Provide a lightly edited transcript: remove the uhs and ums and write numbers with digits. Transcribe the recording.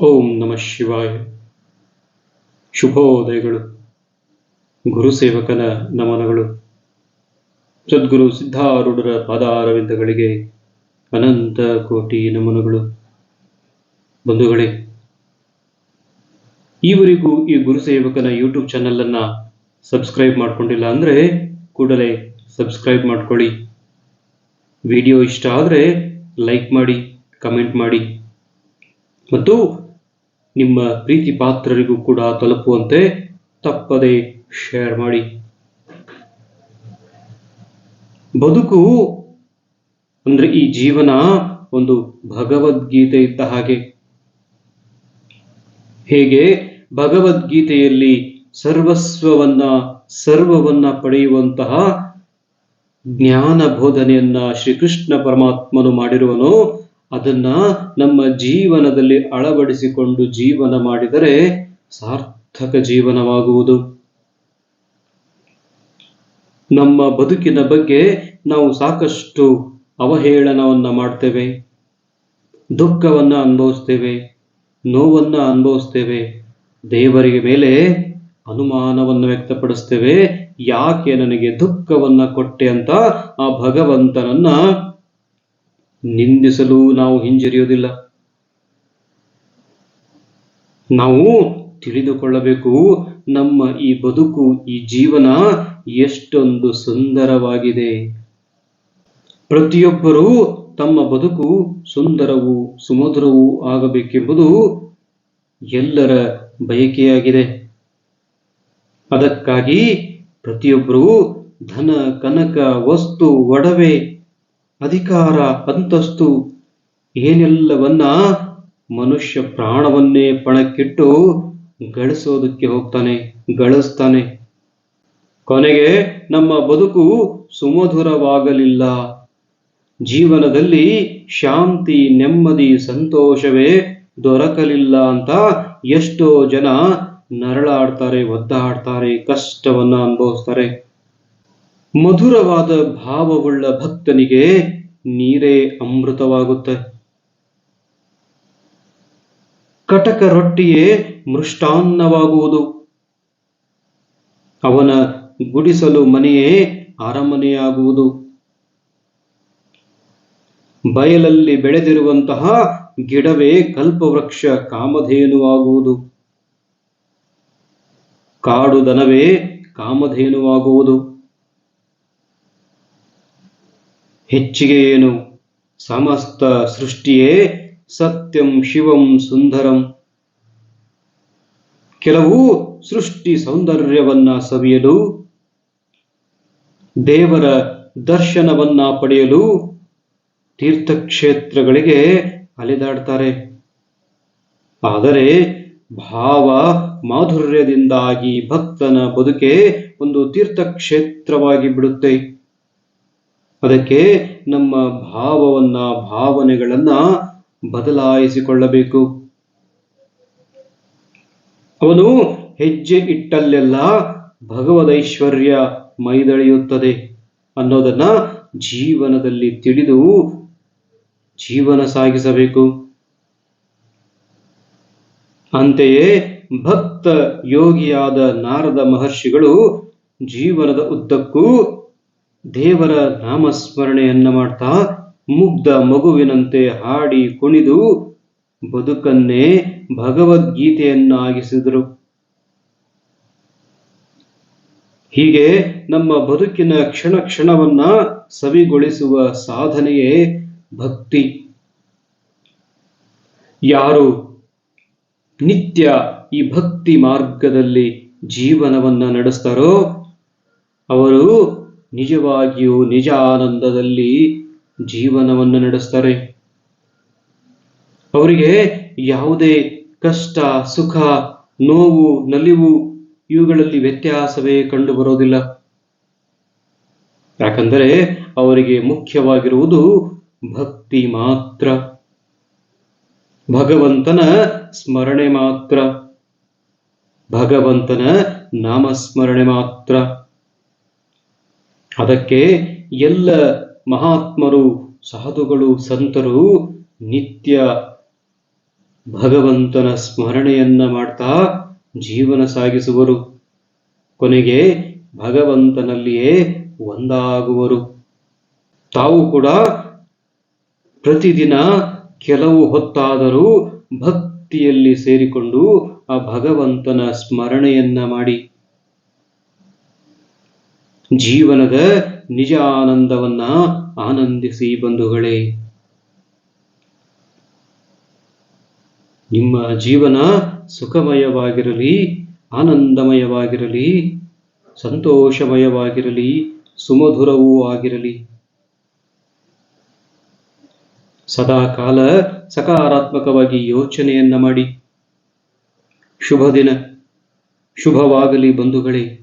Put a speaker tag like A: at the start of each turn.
A: ಓಂ ನಮಃ ಶಿವಾಯ. ಶುಭೋದಯಗಳು. ಗುರುಸೇವಕನ ನಮನಗಳು. ಸದ್ಗುರು ಸಿದ್ಧಾರೂಢರ ಪಾದಾರವಿಂದಗಳಿಗೆ ಅನಂತ ಕೋಟಿ ನಮನಗಳು. ಬಂಧುಗಳೇ, ಈವರೆಗೂ ಈ ಗುರುಸೇವಕನ ಯೂಟ್ಯೂಬ್ ಚಾನಲ್ ಅನ್ನ ಸಬ್ಸ್ಕ್ರೈಬ್ ಮಾಡ್ಕೊಂಡಿಲ್ಲ ಅಂದ್ರೆ ಕೂಡಲೇ ಸಬ್ಸ್ಕ್ರೈಬ್ ಮಾಡ್ಕೊಳ್ಳಿ. ವಿಡಿಯೋ ಇಷ್ಟ ಆದರೆ ಲೈಕ್ ಮಾಡಿ, ಕಮೆಂಟ್ ಮಾಡಿ ಮತ್ತು ನಿಮ್ಮ ಪ್ರೀತಿ ಪಾತ್ರರಿಗೂ ಕೂಡ ತಲುಪುವಂತೆ ತಪ್ಪದೆ ಶೇರ್ ಮಾಡಿ. ಬದುಕು ಅಂದ್ರೆ ಈ ಜೀವನ ಒಂದು ಭಗವದ್ಗೀತೆ ಇದ್ದ ಹಾಗೆ. ಹೇಗೆ ಭಗವದ್ಗೀತೆಯಲ್ಲಿ ಸರ್ವವನ್ನ ಪಡೆಯುವಂತಹ ಜ್ಞಾನ ಬೋಧನೆಯನ್ನ ಶ್ರೀಕೃಷ್ಣ ಪರಮಾತ್ಮನು ಮಾಡಿರುವನೋ ಅದನ್ನ ನಮ್ಮ ಜೀವನದಲ್ಲಿ ಅಳವಡಿಸಿಕೊಂಡು ಜೀವನ ಮಾಡಿದರೆ ಸಾರ್ಥಕ ಜೀವನವಾಗುವುದು. ನಮ್ಮ ಬದುಕಿನ ಬಗ್ಗೆ ನಾವು ಸಾಕಷ್ಟು ಅವಹೇಳನವನ್ನ ಮಾಡ್ತೇವೆ, ದುಃಖವನ್ನ ಅನುಭವಿಸ್ತೇವೆ, ನೋವನ್ನ ಅನುಭವಿಸ್ತೇವೆ, ದೇವರಿಗೆ ಮೇಲೆ ಅನುಮಾನವನ್ನು ವ್ಯಕ್ತಪಡಿಸ್ತೇವೆ. ಯಾಕೆ ನನಗೆ ದುಃಖವನ್ನ ಕೊಟ್ಟೆ ಅಂತ ಆ ಭಗವಂತನನ್ನ ನಿಂದಿಸಲು ನಾವು ಹಿಂಜರಿಯುವುದಿಲ್ಲ. ನಾವು ತಿಳಿದುಕೊಳ್ಳಬೇಕು, ನಮ್ಮ ಈ ಬದುಕು, ಈ ಜೀವನ ಎಷ್ಟೊಂದು ಸುಂದರವಾಗಿದೆ. ಪ್ರತಿಯೊಬ್ಬರೂ ತಮ್ಮ ಬದುಕು ಸುಂದರವೂ ಸುಮಧುರವೂ ಆಗಬೇಕೆಂಬುದು ಎಲ್ಲರ ಬಯಕೆಯಾಗಿದೆ. ಅದಕ್ಕಾಗಿ ಪ್ರತಿಯೊಬ್ಬರೂ ಧನ, ಕನಕ, ವಸ್ತು, ಒಡವೆ, ಅಧಿಕಾರ, ಅಂತಸ್ತು ಏನೆಲ್ಲವನ್ನ ಮನುಷ್ಯ ಪ್ರಾಣವನ್ನೇ ಪಣಕ್ಕಿಟ್ಟು ಗಳಿಸೋದಕ್ಕೆ ಹೋಗ್ತಾನೆ, ಗಳಿಸ್ತಾನೆ. ಕೊನೆಗೆ ನಮ್ಮ ಬದುಕು ಸುಮಧುರವಾಗಲಿಲ್ಲ, ಜೀವನದಲ್ಲಿ ಶಾಂತಿ, ನೆಮ್ಮದಿ, ಸಂತೋಷವೇ ದೊರಕಲಿಲ್ಲ ಅಂತ ಎಷ್ಟೋ ಜನ ನರಳಾಡ್ತಾರೆ, ಒದ್ದಾಡ್ತಾರೆ, ಕಷ್ಟವನ್ನ ಅನುಭವಿಸ್ತಾರೆ. ಮಧುರವಾದ ಭಾವವುಳ್ಳ ಭಕ್ತನಿಗೆ ನೀರೇ ಅಮೃತವಾಗುತ್ತೆ. ಕಟಕ ರೊಟ್ಟಿಯೇ ಮೃಷ್ಟಾನ್ನವಾಗುವುದು. ಅವನ ಗುಡಿಸಲು ಮನೆಯೇ ಅರಮನೆಯಾಗುವುದು. ಬಯಲಲ್ಲಿ ಬೆಳೆದಿರುವಂತಹ ಗಿಡವೇ ಕಲ್ಪವೃಕ್ಷ, ಕಾಮಧೇನುವಾಗುವುದು. ಕಾಡು ದನವೇ ಕಾಮಧೇನುವಾಗುವುದು. ಹೆಚ್ಚಿಗೆ ಏನು, ಸಮಸ್ತ ಸೃಷ್ಟಿಯೇ ಸತ್ಯಂ ಶಿವಂ ಸುಂದರಂ. ಕೆಲವು ಸೃಷ್ಟಿ ಸೌಂದರ್ಯವನ್ನ ಸವಿಯಲು, ದೇವರ ದರ್ಶನವನ್ನ ಪಡೆಯಲು ತೀರ್ಥಕ್ಷೇತ್ರಗಳಿಗೆ ಅಲೆದಾಡ್ತಾರೆ. ಆದರೆ ಭಾವ ಮಾಧುರ್ಯದಿಂದಾಗಿ ಭಕ್ತನ ಬದುಕೆ ಒಂದು ತೀರ್ಥಕ್ಷೇತ್ರವಾಗಿ ಬಿಡುತ್ತೆ. ಅದಕ್ಕೆ ನಮ್ಮ ಭಾವನೆಗಳನ್ನ ಬದಲಾಯಿಸಿಕೊಳ್ಳಬೇಕು. ಅವನು ಹೆಜ್ಜೆ ಇಟ್ಟಲ್ಲೆಲ್ಲ ಭಗವದೈಶ್ವರ್ಯ ಮೈದಳೆಯುತ್ತದೆ ಅನ್ನೋದನ್ನ ಜೀವನದಲ್ಲಿ ತಿಳಿದು ಜೀವನ ಸಾಗಿಸಬೇಕು. ಅಂತೆಯೇ ಭಕ್ತ ಯೋಗಿಯಾದ ನಾರದ ಮಹರ್ಷಿಗಳು ಜೀವನದ ಉದ್ದಕ್ಕೂ ದೇವರ ನಾಮಸ್ಮರಣೆಯನ್ನ ಮಾಡ್ತಾ ಮುಗ್ಧ ಮಗುವಿನಂತೆ ಹಾಡಿ ಕುಣಿದು ಬದುಕನ್ನೇ ಭಗವದ್ಗೀತೆಯನ್ನಾಗಿಸಿದರು. ಹೀಗೆ ನಮ್ಮ ಬದುಕಿನ ಕ್ಷಣ ಕ್ಷಣವನ್ನ ಸವಿಗೊಳಿಸುವ ಸಾಧನೆಯೇ ಭಕ್ತಿ. ಯಾರು ನಿತ್ಯ ಈ ಭಕ್ತಿ ಮಾರ್ಗದಲ್ಲಿ ಜೀವನವನ್ನ ನಡೆಸ್ತಾರೋ ಅವರು ನಿಜವಾಗಿಯೂ ನಿಜಾನಂದದಲ್ಲಿ ಜೀವನವನ್ನು ನಡೆಸ್ತಾರೆ. ಅವರಿಗೆ ಯಾವುದೇ ಕಷ್ಟ, ಸುಖ, ನೋವು, ನಲಿವು ಇವುಗಳಲ್ಲಿ ವ್ಯತ್ಯಾಸವೇ ಕಂಡು ಬರೋದಿಲ್ಲ. ಯಾಕಂದರೆ ಅವರಿಗೆ ಮುಖ್ಯವಾಗಿರುವುದು ಭಕ್ತಿ ಮಾತ್ರ, ಭಗವಂತನ ಸ್ಮರಣೆ ಮಾತ್ರ, ಭಗವಂತನ ನಾಮಸ್ಮರಣೆ ಮಾತ್ರ. ಅದಕ್ಕೆ ಎಲ್ಲ ಮಹಾತ್ಮರು, ಸಾಧುಗಳು, ಸಂತರು ನಿತ್ಯ ಭಗವಂತನ ಸ್ಮರಣೆಯನ್ನ ಮಾಡ್ತಾ ಜೀವನ ಸಾಗಿಸುವರು. ಕೊನೆಗೆ ಭಗವಂತನಲ್ಲಿಯೇ ಒಂದಾಗುವರು. ತಾವು ಕೂಡ ಪ್ರತಿದಿನ ಕೆಲವು ಹೊತ್ತಾದರೂ ಭಕ್ತಿಯಲ್ಲಿ ಸೇರಿಕೊಂಡು ಆ ಭಗವಂತನ ಸ್ಮರಣೆಯನ್ನ ಮಾಡಿ ಜೀವನದ ನಿಜ ಆನಂದವನ್ನ ಆನಂದಿಸಿ ಬಂಧುಗಳೇ. ನಿಮ್ಮ ಜೀವನ ಸುಖಮಯವಾಗಿರಲಿ, ಆನಂದಮಯವಾಗಿರಲಿ, ಸಂತೋಷಮಯವಾಗಿರಲಿ, ಸುಮಧುರವೂ ಆಗಿರಲಿ. ಸದಾ ಕಾಲ ಸಕಾರಾತ್ಮಕವಾಗಿ ಯೋಚನೆಯನ್ನ ಮಾಡಿ. ಶುಭ ದಿನ, ಶುಭವಾಗಲಿ ಬಂಧುಗಳೇ.